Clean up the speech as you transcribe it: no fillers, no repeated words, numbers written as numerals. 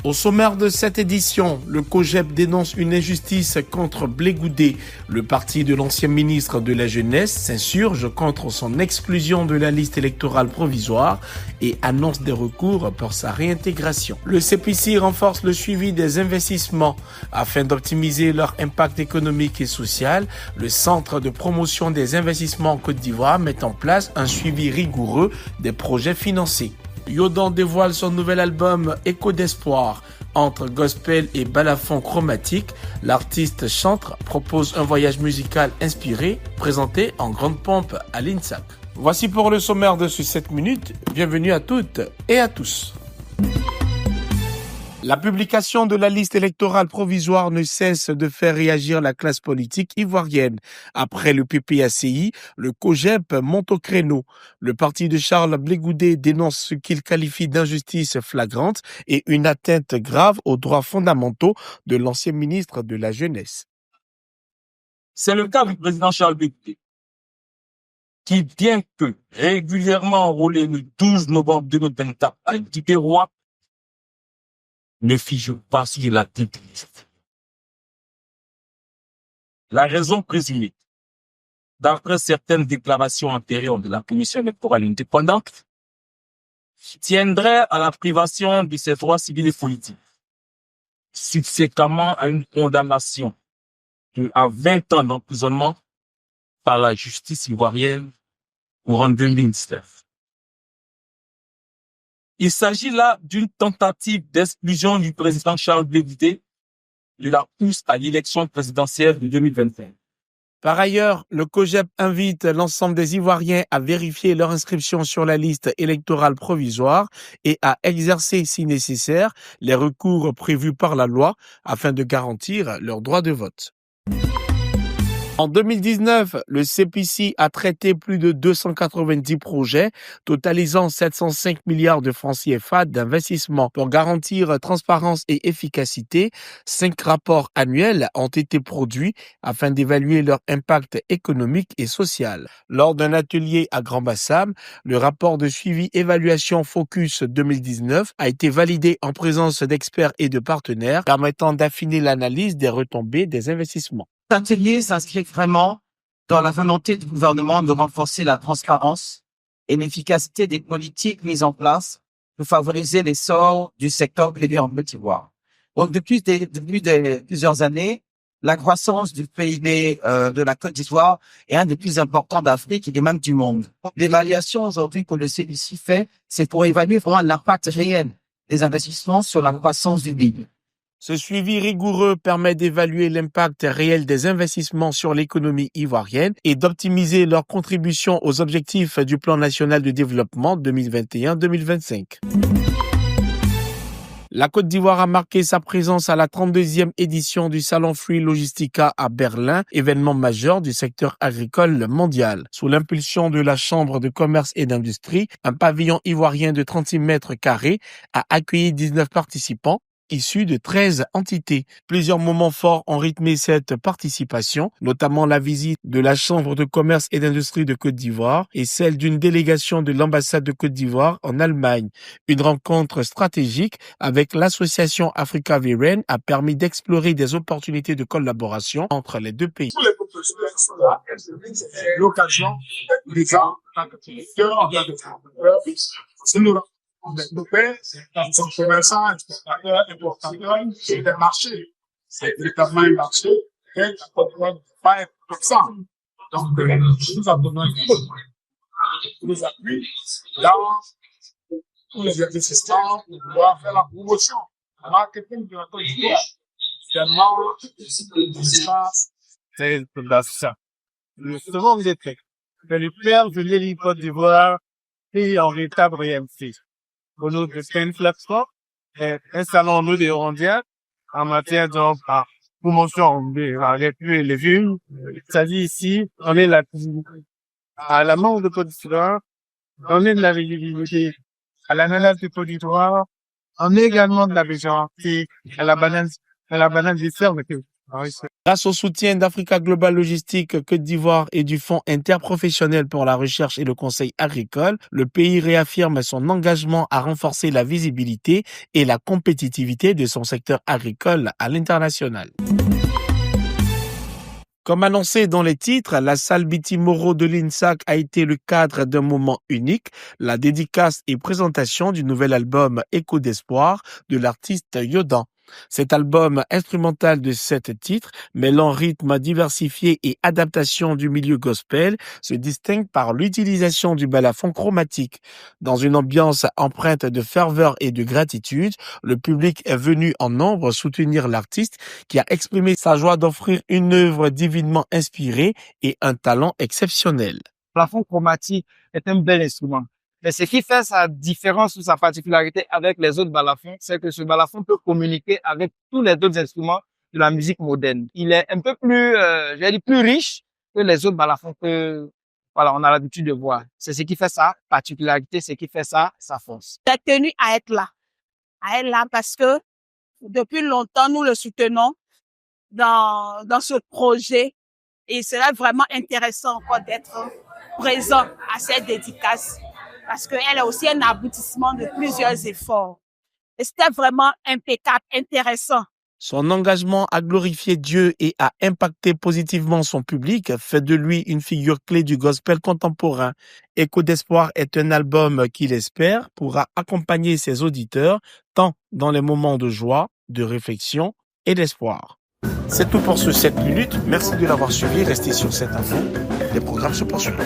Au sommaire de cette édition, le COJEP dénonce une injustice contre Blé Goudé. Le parti de l'ancien ministre de la Jeunesse s'insurge contre son exclusion de la liste électorale provisoire et annonce des recours pour sa réintégration. Le CPC renforce le suivi des investissements afin d'optimiser leur impact économique et social. Le Centre de promotion des investissements en Côte d'Ivoire met en place un suivi rigoureux des projets financés. Yodan dévoile son nouvel album Écho d'espoir. Entre gospel et balafon chromatique, l'artiste chantre propose un voyage musical inspiré, présenté en grande pompe à l'INSAC. Voici pour le sommaire de ce 7 minutes. Bienvenue à toutes et à tous. La publication de la liste électorale provisoire ne cesse de faire réagir la classe politique ivoirienne. Après le PPACI, le COJEP monte au créneau. Le parti de Charles Blé Goudé dénonce ce qu'il qualifie d'injustice flagrante et une atteinte grave aux droits fondamentaux de l'ancien ministre de la Jeunesse. C'est le cas du président Charles Blé Goudé, qui, bien que régulièrement enrôlé le 12 novembre 2024 à Dipérois, ne fige pas sur la tête liste. La raison présumée, d'après certaines déclarations antérieures de la Commission électorale indépendante, tiendrait à la privation de ses droits civils et politiques, subséquemment à une condamnation à 20 ans d'emprisonnement par la justice ivoirienne courant 2019. Il s'agit là d'une tentative d'exclusion du président Charles Blé Goudé de la course à l'élection présidentielle de 2025. Par ailleurs, le COJEP invite l'ensemble des Ivoiriens à vérifier leur inscription sur la liste électorale provisoire et à exercer, si nécessaire, les recours prévus par la loi afin de garantir leur droit de vote. En 2019, le CPC a traité plus de 290 projets, totalisant 705 milliards de francs CFA d'investissement. Pour garantir transparence et efficacité, 5 rapports annuels ont été produits afin d'évaluer leur impact économique et social. Lors d'un atelier à Grand-Bassam, le rapport de suivi-évaluation Focus 2019 a été validé en présence d'experts et de partenaires, permettant d'affiner l'analyse des retombées des investissements. Cet atelier s'inscrit vraiment dans la volonté du gouvernement de renforcer la transparence et l'efficacité des politiques mises en place pour favoriser l'essor du secteur privé en Côte d'Ivoire. Donc, depuis plusieurs années, la croissance du PIB de la Côte d'Ivoire est un des plus importants d'Afrique et même du monde. L'évaluation aujourd'hui que le CDC fait, c'est pour évaluer vraiment l'impact réel des investissements sur la croissance du PIB. Ce suivi rigoureux permet d'évaluer l'impact réel des investissements sur l'économie ivoirienne et d'optimiser leur contribution aux objectifs du Plan national de développement 2021-2025. La Côte d'Ivoire a marqué sa présence à la 32e édition du Salon Free Logistica à Berlin, événement majeur du secteur agricole mondial. Sous l'impulsion de la Chambre de commerce et d'industrie, un pavillon ivoirien de 36 mètres carrés a accueilli 19 participants, issus de 13 entités. Plusieurs moments forts ont rythmé cette participation, notamment la visite de la Chambre de commerce et d'industrie de Côte d'Ivoire et celle d'une délégation de l'ambassade de Côte d'Ivoire en Allemagne. Une rencontre stratégique avec l'association Africa VREN a permis d'explorer des opportunités de collaboration entre les deux pays. L'occasion de faire son commerçant, exportateur, importateur, sur des marchés. C'est véritablement un marché et la Côte d'Ivoire ne peut pas être absent. Donc, nous avons besoin de nous appuyer dans tous les investissements pour pouvoir faire la promotion, le marketing de la Côte d'Ivoire. C'est ça. Le second objectif, c'est le faire de l'élite Côte d'Ivoire et en véritable réalité. Pour nous, c'est une plateforme, installons-nous des rondiens en matière de promotion des plus et les vues. C'est-à-dire ici, on est à la manque de Côte d'Ivoire, on est de la visibilité à l'analyse de Côte d'Ivoire, on est également de la vigilance à la banane du cerf. Grâce au soutien d'Africa Global Logistique Côte d'Ivoire et du Fonds interprofessionnel pour la recherche et le conseil agricole, le pays réaffirme son engagement à renforcer la visibilité et la compétitivité de son secteur agricole à l'international. Comme annoncé dans les titres, la salle Biti Moro de l'INSAC a été le cadre d'un moment unique, la dédicace et présentation du nouvel album Écho d'espoir de l'artiste Yodan. Cet album instrumental de 7 titres, mêlant rythme diversifié et adaptation du milieu gospel, se distingue par l'utilisation du balafon chromatique. Dans une ambiance empreinte de ferveur et de gratitude, le public est venu en nombre soutenir l'artiste qui a exprimé sa joie d'offrir une œuvre divinement inspirée et un talent exceptionnel. Le plafond chromatique est un bel instrument. Mais ce qui fait sa différence ou sa particularité avec les autres balafons, c'est que ce balafon peut communiquer avec tous les autres instruments de la musique moderne. Il est un peu plus, plus riche que les autres balafons que, voilà, on a l'habitude de voir. C'est ce qui fait sa particularité, ce qui fait sa force. J'ai tenu à être là parce que depuis longtemps, nous le soutenons dans ce projet et c'est vraiment intéressant encore d'être présent à cette dédicace. Parce qu'elle est aussi un aboutissement de plusieurs efforts. Et c'était vraiment impeccable, intéressant. Son engagement à glorifier Dieu et à impacter positivement son public fait de lui une figure clé du gospel contemporain. Écho d'espoir est un album qu'il espère pourra accompagner ses auditeurs tant dans les moments de joie, de réflexion et d'espoir. C'est tout pour ce 7 minutes. Merci de l'avoir suivi. Restez sur cette info. Les programmes se poursuivent.